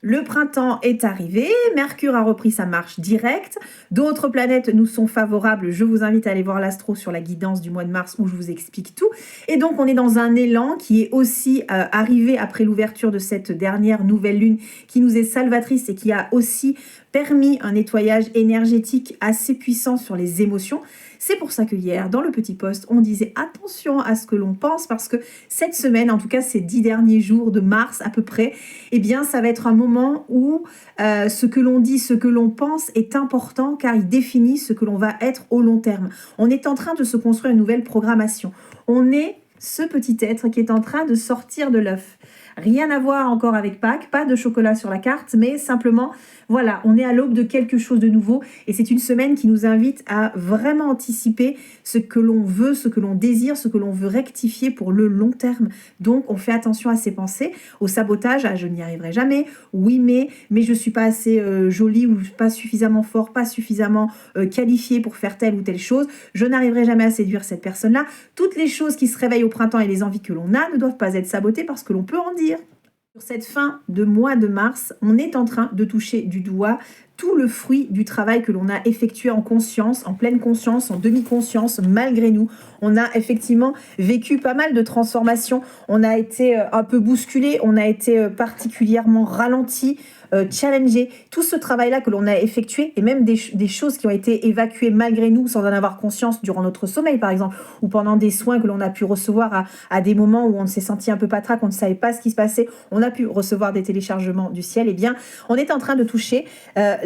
Le printemps est arrivé, Mercure a repris sa marche directe, d'autres planètes nous sont favorables, je vous invite à aller voir l'astro sur la guidance du mois de mars où je vous explique tout. Et donc on est dans un élan qui est aussi arrivé après l'ouverture de cette dernière nouvelle lune qui nous est salvatrice et qui a aussi permis un nettoyage énergétique assez puissant sur les émotions. C'est pour ça que hier, dans le petit post, on disait attention à ce que l'on pense parce que cette semaine, en tout cas ces 10 derniers jours de mars à peu près, eh bien ça va être un moment où ce que l'on dit, ce que l'on pense est important car il définit ce que l'on va être au long terme. On est en train de se construire une nouvelle programmation. On est ce petit être qui est en train de sortir de l'œuf. Rien à voir encore avec Pâques, pas de chocolat sur la carte, mais simplement, voilà, on est à l'aube de quelque chose de nouveau et c'est une semaine qui nous invite à vraiment anticiper ce que l'on veut, ce que l'on désire, ce que l'on veut rectifier pour le long terme. Donc, on fait attention à ses pensées, au sabotage, à je n'y arriverai jamais, oui, mais je suis pas assez jolie ou pas suffisamment fort, pas suffisamment qualifiée pour faire telle ou telle chose, je n'arriverai jamais à séduire cette personne-là. Toutes les choses qui se réveillent au printemps et les envies que l'on a ne doivent pas être sabotées parce que l'on peut en dire. Sur cette fin de mois de mars, on est en train de toucher du doigt tout le fruit du travail que l'on a effectué en conscience, en pleine conscience, en demi-conscience, malgré nous. On a effectivement vécu pas mal de transformations. On a été un peu bousculé, on a été particulièrement ralenti, challengé. Tout ce travail-là que l'on a effectué, et même des choses qui ont été évacuées malgré nous, sans en avoir conscience durant notre sommeil, par exemple, ou pendant des soins que l'on a pu recevoir à des moments où on s'est senti un peu patraque, on ne savait pas ce qui se passait, on a pu recevoir des téléchargements du ciel. Eh bien, on est en train de toucher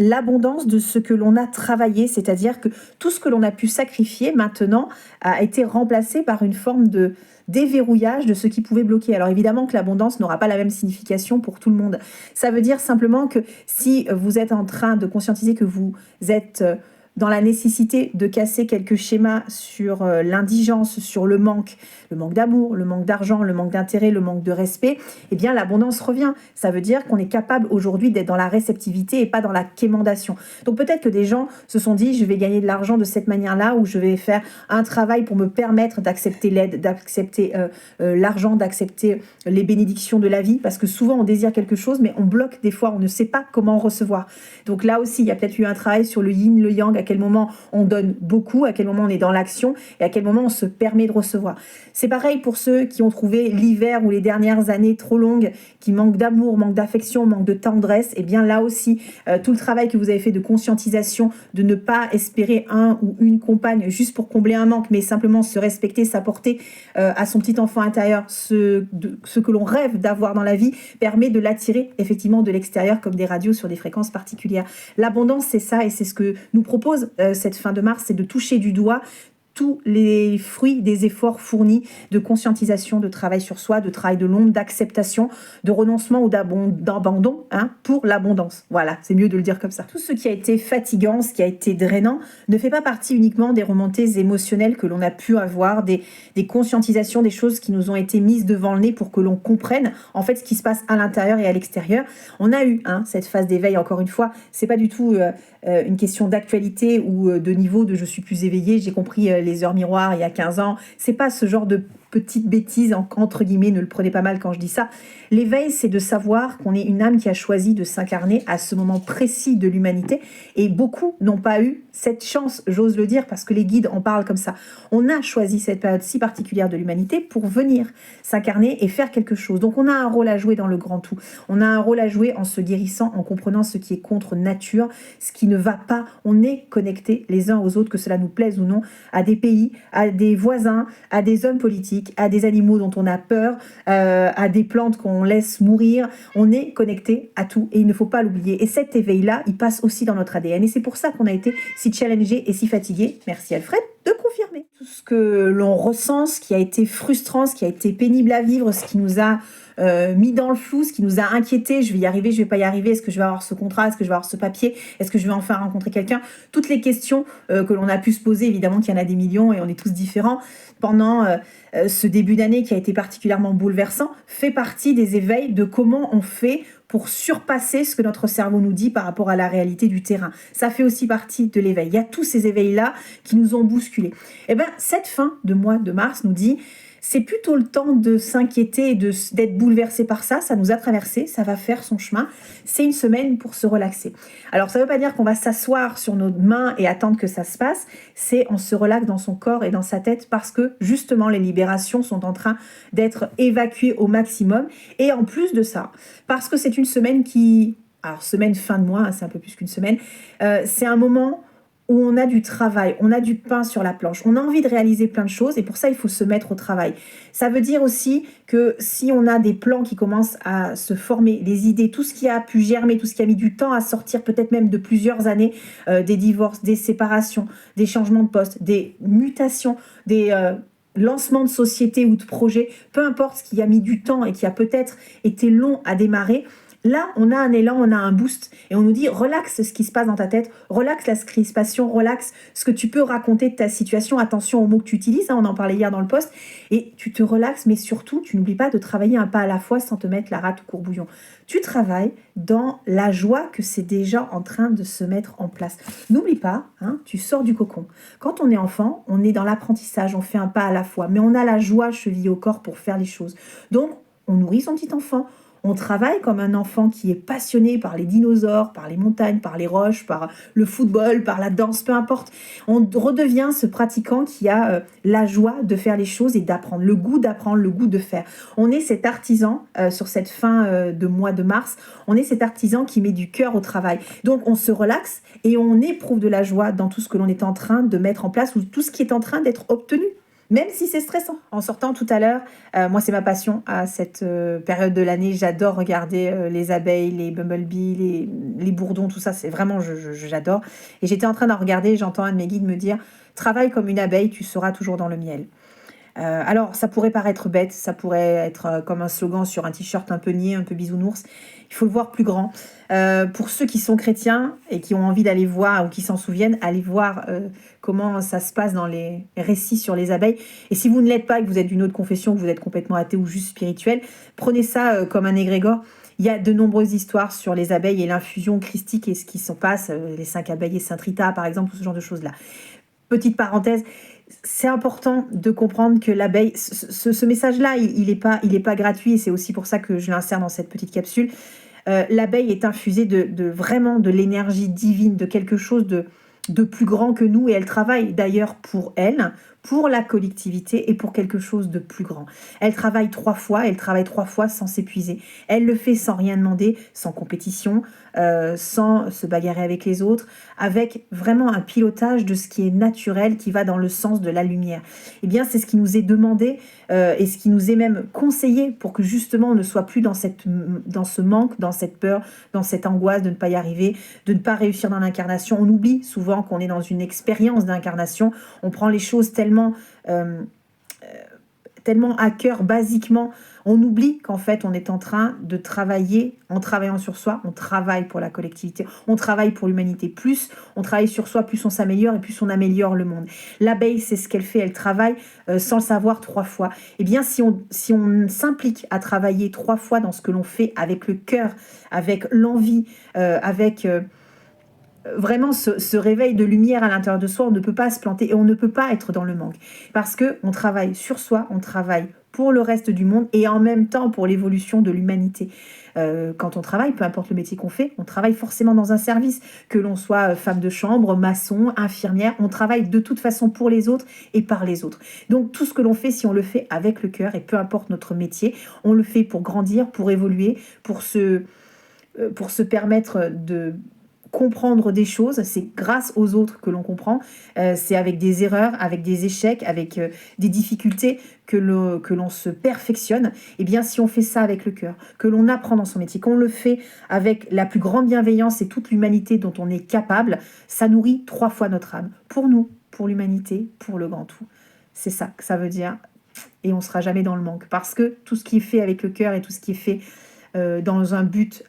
l'abondance de ce que l'on a travaillé, c'est-à-dire que tout ce que l'on a pu sacrifier maintenant a été remplacé par une forme de déverrouillage de ce qui pouvait bloquer. Alors évidemment que l'abondance n'aura pas la même signification pour tout le monde. Ça veut dire simplement que si vous êtes en train de conscientiser que vous êtes dans la nécessité de casser quelques schémas sur l'indigence, sur le manque d'amour, le manque d'argent, le manque d'intérêt, le manque de respect, eh bien l'abondance revient. Ça veut dire qu'on est capable aujourd'hui d'être dans la réceptivité et pas dans la quémandation. Donc peut-être que des gens se sont dit je vais gagner de l'argent de cette manière-là ou je vais faire un travail pour me permettre d'accepter l'aide, d'accepter l'argent, d'accepter les bénédictions de la vie parce que souvent on désire quelque chose mais on bloque des fois, on ne sait pas comment recevoir. Donc là aussi, il y a peut-être eu un travail sur le yin, le yang, à quel moment on donne beaucoup, à quel moment on est dans l'action et à quel moment on se permet de recevoir. C'est pareil pour ceux qui ont trouvé l'hiver ou les dernières années trop longues, qui manquent d'amour, manquent d'affection, manquent de tendresse. Et bien là aussi, tout le travail que vous avez fait de conscientisation, de ne pas espérer un ou une compagne juste pour combler un manque, mais simplement se respecter, s'apporter à son petit enfant intérieur ce que l'on rêve d'avoir dans la vie, permet de l'attirer effectivement de l'extérieur comme des radios sur des fréquences particulières. L'abondance, c'est ça et c'est ce que nous propose cette fin de mars, c'est de toucher du doigt tous les fruits des efforts fournis de conscientisation, de travail sur soi, de travail de l'ombre, d'acceptation, de renoncement ou d'abandon pour l'abondance. Voilà, c'est mieux de le dire comme ça. Tout ce qui a été fatigant, ce qui a été drainant, ne fait pas partie uniquement des remontées émotionnelles que l'on a pu avoir, des conscientisations, des choses qui nous ont été mises devant le nez pour que l'on comprenne en fait ce qui se passe à l'intérieur et à l'extérieur. On a eu cette phase d'éveil, encore une fois, c'est pas du tout une question d'actualité ou de niveau de je suis plus éveillée, j'ai compris les heures miroirs il y a 15 ans. C'est pas ce genre de petite bêtise, entre guillemets, ne le prenez pas mal quand je dis ça. L'éveil, c'est de savoir qu'on est une âme qui a choisi de s'incarner à ce moment précis de l'humanité et beaucoup n'ont pas eu cette chance, j'ose le dire, parce que les guides en parlent comme ça. On a choisi cette période si particulière de l'humanité pour venir s'incarner et faire quelque chose. Donc on a un rôle à jouer dans le grand tout. On a un rôle à jouer en se guérissant, en comprenant ce qui est contre nature, ce qui ne va pas. On est connectés les uns aux autres, que cela nous plaise ou non, à des pays, à des voisins, à des hommes politiques, à des animaux dont on a peur, à des plantes qu'on laisse mourir. On est connecté à tout et il ne faut pas l'oublier. Et cet éveil-là, il passe aussi dans notre ADN. Et c'est pour ça qu'on a été si challengé et si fatigué. Merci Alfred de confirmer. Tout ce que l'on ressent, ce qui a été frustrant, ce qui a été pénible à vivre, ce qui nous a mis dans le flou, ce qui nous a inquiété, je vais y arriver, je vais pas y arriver, est-ce que je vais avoir ce contrat, est-ce que je vais avoir ce papier, est-ce que je vais enfin rencontrer quelqu'un, toutes les questions que l'on a pu se poser, évidemment qu'il y en a des millions et on est tous différents, pendant ce début d'année qui a été particulièrement bouleversant, fait partie des éveils de comment on fait pour surpasser ce que notre cerveau nous dit par rapport à la réalité du terrain. Ça fait aussi partie de l'éveil. Il y a tous ces éveils-là qui nous ont bousculés. Et bien, cette fin de mois de mars nous dit C'est plutôt le temps de s'inquiéter et d'être bouleversé par ça. Ça nous a traversé, ça va faire son chemin. C'est une semaine pour se relaxer. Alors, ça ne veut pas dire qu'on va s'asseoir sur nos mains et attendre que ça se passe. C'est on se relaxe dans son corps et dans sa tête parce que, justement, les libérations sont en train d'être évacuées au maximum. Et en plus de ça, parce que c'est une semaine alors, semaine fin de mois, hein, c'est un peu plus qu'une semaine, c'est un moment où on a du travail, on a du pain sur la planche, on a envie de réaliser plein de choses et pour ça, il faut se mettre au travail. Ça veut dire aussi que si on a des plans qui commencent à se former, des idées, tout ce qui a pu germer, tout ce qui a mis du temps à sortir, peut-être même de plusieurs années, des divorces, des séparations, des changements de poste, des mutations, des lancements de société ou de projets, peu importe ce qui a mis du temps et qui a peut-être été long à démarrer, là, on a un élan, on a un boost et on nous dit relaxe ce qui se passe dans ta tête, relaxe la crispation, relaxe ce que tu peux raconter de ta situation. Attention aux mots que tu utilises, hein, on en parlait hier dans le post. Et tu te relaxes, mais surtout, tu n'oublies pas de travailler un pas à la fois sans te mettre la rate au courbouillon. Tu travailles dans la joie que c'est déjà en train de se mettre en place. N'oublie pas, hein, tu sors du cocon. Quand on est enfant, on est dans l'apprentissage, on fait un pas à la fois, mais on a la joie chevillée au corps pour faire les choses. Donc, on nourrit son petit enfant. On travaille comme un enfant qui est passionné par les dinosaures, par les montagnes, par les roches, par le football, par la danse, peu importe. On redevient ce pratiquant qui a la joie de faire les choses et d'apprendre, le goût de faire. On est cet artisan sur cette fin de mois de mars, on est cet artisan qui met du cœur au travail. Donc on se relaxe et on éprouve de la joie dans tout ce que l'on est en train de mettre en place ou tout ce qui est en train d'être obtenu. Même si c'est stressant. En sortant tout à l'heure, moi c'est ma passion à cette période de l'année. J'adore regarder les abeilles, les bumblebees, les bourdons, tout ça. C'est vraiment, j'adore. Et j'étais en train d'en regarder, j'entends un de mes guides me dire « Travaille comme une abeille, tu seras toujours dans le miel ». Alors, ça pourrait paraître bête, ça pourrait être comme un slogan sur un t-shirt un peu niais, un peu bisounours. Il faut le voir plus grand. Pour ceux qui sont chrétiens et qui ont envie d'aller voir ou qui s'en souviennent, allez voir comment ça se passe dans les récits sur les abeilles. Et si vous ne l'êtes pas et que vous êtes d'une autre confession, que vous êtes complètement athée ou juste spirituel, prenez ça comme un égrégore. Il y a de nombreuses histoires sur les abeilles et l'infusion christique et ce qui s'en passe, les 5 abeilles et Saint Rita par exemple, ce genre de choses-là. Petite parenthèse, c'est important de comprendre que l'abeille, ce message-là, il est pas gratuit et c'est aussi pour ça que je l'insère dans cette petite capsule. L'abeille est infusée de vraiment de l'énergie divine, de quelque chose de plus grand que nous et elle travaille d'ailleurs pour elle, pour la collectivité et pour quelque chose de plus grand. Elle travaille 3 fois sans s'épuiser. Elle le fait sans rien demander, sans compétition, sans se bagarrer avec les autres, avec vraiment un pilotage de ce qui est naturel, qui va dans le sens de la lumière. Eh bien, c'est ce qui nous est demandé et ce qui nous est même conseillé pour que justement on ne soit plus dans ce manque, dans cette peur, dans cette angoisse de ne pas y arriver, de ne pas réussir dans l'incarnation. On oublie souvent qu'on est dans une expérience d'incarnation. On prend les choses tellement à cœur, basiquement, on oublie qu'en fait, on est en train de travailler, en travaillant sur soi, on travaille pour la collectivité, on travaille pour l'humanité. Plus on travaille sur soi, plus on s'améliore et plus on améliore le monde. L'abeille, c'est ce qu'elle fait, elle travaille sans le savoir 3 fois. Eh bien, si on s'implique à travailler 3 fois dans ce que l'on fait avec le cœur, avec l'envie, avec... vraiment ce réveil de lumière à l'intérieur de soi, on ne peut pas se planter et on ne peut pas être dans le manque. Parce qu'on travaille sur soi, on travaille pour le reste du monde et en même temps pour l'évolution de l'humanité. Quand on travaille, peu importe le métier qu'on fait, on travaille forcément dans un service, que l'on soit femme de chambre, maçon, infirmière, on travaille de toute façon pour les autres et par les autres. Donc tout ce que l'on fait, si on le fait avec le cœur et peu importe notre métier, on le fait pour grandir, pour évoluer, pour se permettre de comprendre des choses, c'est grâce aux autres que l'on comprend, c'est avec des erreurs, avec des échecs, avec des difficultés que l'on se perfectionne. Et bien si on fait ça avec le cœur, que l'on apprend dans son métier, qu'on le fait avec la plus grande bienveillance et toute l'humanité dont on est capable, ça nourrit 3 fois notre âme, pour nous, pour l'humanité, pour le grand tout. C'est ça que ça veut dire, et on ne sera jamais dans le manque, parce que tout ce qui est fait avec le cœur et tout ce qui est fait dans un but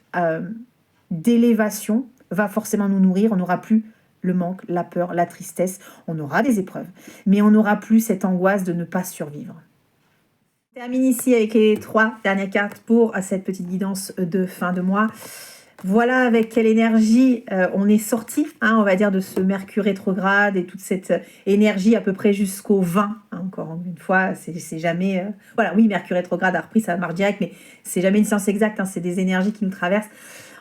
d'élévation, va forcément nous nourrir. On n'aura plus le manque, la peur, la tristesse. On aura des épreuves, mais on n'aura plus cette angoisse de ne pas survivre. Je termine ici avec les 3 dernières cartes pour cette petite guidance de fin de mois. Voilà avec quelle énergie on est sorti, hein, on va dire, de ce Mercure rétrograde et toute cette énergie à peu près jusqu'au 20. Hein, encore une fois, c'est jamais... voilà, oui, Mercure rétrograde a repris, ça marche direct, mais c'est jamais une science exacte, hein, c'est des énergies qui nous traversent.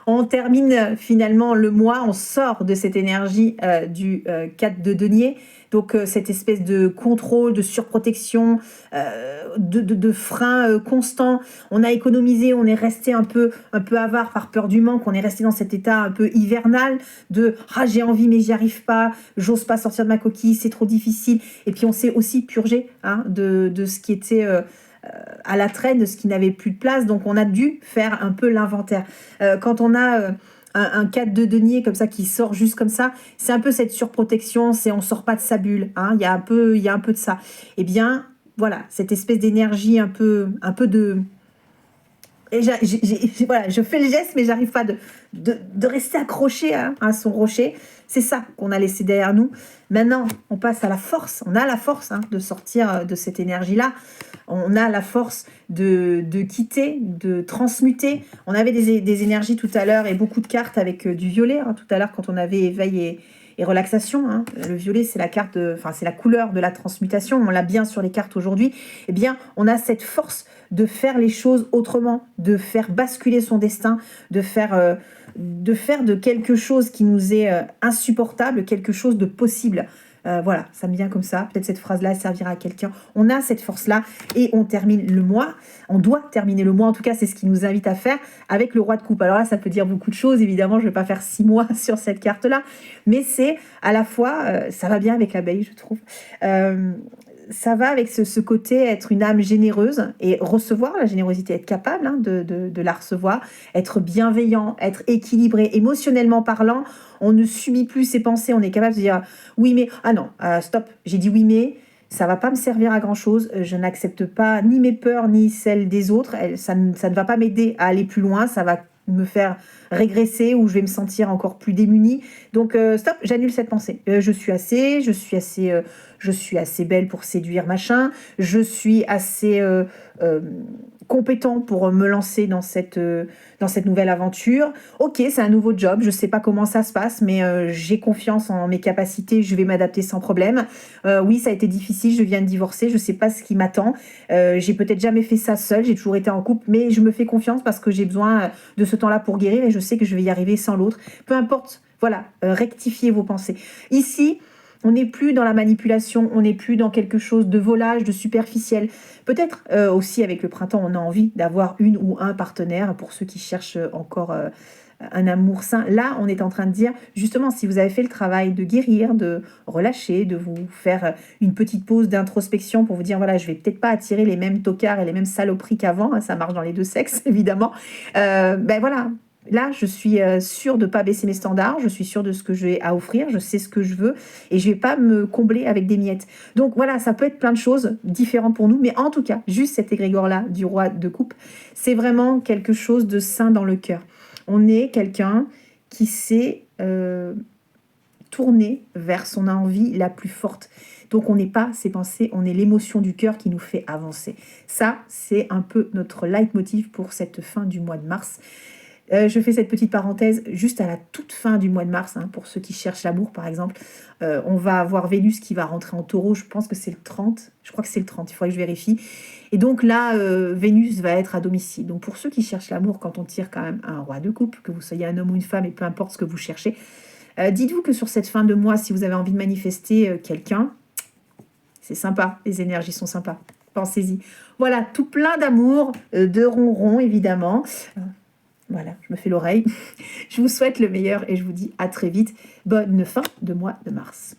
On termine finalement le mois, on sort de cette énergie du 4 de denier, donc cette espèce de contrôle, de surprotection, de frein constant. On a économisé, on est resté un peu avare par peur du manque, on est resté dans cet état un peu hivernal de « ah j'ai envie mais j'y arrive pas, j'ose pas sortir de ma coquille, c'est trop difficile ». Et puis on s'est aussi purgé hein, de ce qui était... à la traîne, de ce qui n'avait plus de place, donc on a dû faire un peu l'inventaire. Quand on a un 4 de denier comme ça qui sort juste comme ça, c'est un peu cette surprotection, c'est on sort pas de sa bulle, hein, il y a un peu de ça. Eh bien, voilà, cette espèce d'énergie un peu de... Et voilà, je fais le geste, mais j'arrive pas de rester accroché hein, à son rocher. C'est ça qu'on a laissé derrière nous. Maintenant, on passe à la force. On a la force hein, de sortir de cette énergie-là. On a la force de quitter, de transmuter. On avait des énergies tout à l'heure et beaucoup de cartes avec du violet. Hein, tout à l'heure, quand on avait éveil et relaxation. Hein. Le violet, c'est la carte, c'est la couleur de la transmutation. On l'a bien sur les cartes aujourd'hui. Eh bien, on a cette force de faire les choses autrement, de faire basculer son destin, de faire de quelque chose qui nous est insupportable, quelque chose de possible. Voilà, ça me vient comme ça. Peut-être cette phrase-là servira à quelqu'un. On a cette force-là et on termine le mois. On doit terminer le mois. En tout cas, c'est ce qui nous invite à faire avec le roi de coupe. Alors là, ça peut dire beaucoup de choses. Évidemment, je ne vais pas faire 6 mois sur cette carte-là. Mais c'est à la fois, ça va bien avec l'abeille, je trouve. Ça va avec ce côté être une âme généreuse et recevoir la générosité, être capable hein, de la recevoir, être bienveillant, être équilibré, émotionnellement parlant. On ne subit plus ses pensées, on est capable de dire oui mais, ah non, stop, j'ai dit oui mais, ça va pas me servir à grand chose, je n'accepte pas ni mes peurs ni celles des autres, ça ne va pas m'aider à aller plus loin, ça va me faire régresser ou je vais me sentir encore plus démunie. Donc stop, j'annule cette pensée. Je suis assez belle pour séduire machin. Je suis assez compétent pour me lancer dans cette nouvelle aventure. Ok, c'est un nouveau job, je sais pas comment ça se passe, mais j'ai confiance en mes capacités, je vais m'adapter sans problème. Oui, ça a été difficile, je viens de divorcer, je sais pas ce qui m'attend. J'ai peut-être jamais fait ça seule, j'ai toujours été en couple, mais je me fais confiance parce que j'ai besoin de ce temps-là pour guérir et je sais que je vais y arriver sans l'autre. Peu importe, voilà, rectifiez vos pensées. Ici, on n'est plus dans la manipulation, on n'est plus dans quelque chose de volage, de superficiel. Peut-être aussi avec le printemps, on a envie d'avoir une ou un partenaire pour ceux qui cherchent encore un amour sain. Là, on est en train de dire, justement, si vous avez fait le travail de guérir, de relâcher, de vous faire une petite pause d'introspection pour vous dire, voilà, je vais peut-être pas attirer les mêmes tocards et les mêmes saloperies qu'avant, hein, ça marche dans les deux sexes, évidemment. Ben voilà. Là, je suis sûre de ne pas baisser mes standards, je suis sûre de ce que j'ai à offrir, je sais ce que je veux et je ne vais pas me combler avec des miettes. Donc voilà, ça peut être plein de choses différentes pour nous, mais en tout cas, juste cet égrégore-là du roi de coupe, c'est vraiment quelque chose de sain dans le cœur. On est quelqu'un qui s'est tourné vers son envie la plus forte. Donc on n'est pas ses pensées, on est l'émotion du cœur qui nous fait avancer. Ça, c'est un peu notre leitmotiv pour cette fin du mois de mars. Je fais cette petite parenthèse juste à la toute fin du mois de mars, hein, pour ceux qui cherchent l'amour par exemple. On va avoir Vénus qui va rentrer en taureau, je pense que c'est le 30, je crois que c'est le 30, il faudrait que je vérifie. Et donc là, Vénus va être à domicile. Donc pour ceux qui cherchent l'amour, quand on tire quand même un roi de coupe, que vous soyez un homme ou une femme et peu importe ce que vous cherchez, dites-vous que sur cette fin de mois, si vous avez envie de manifester quelqu'un, c'est sympa, les énergies sont sympas, pensez-y. Voilà, tout plein d'amour, de ronron évidemment. Voilà, je me fais l'oreille. Je vous souhaite le meilleur et je vous dis à très vite. Bonne fin de mois de mars.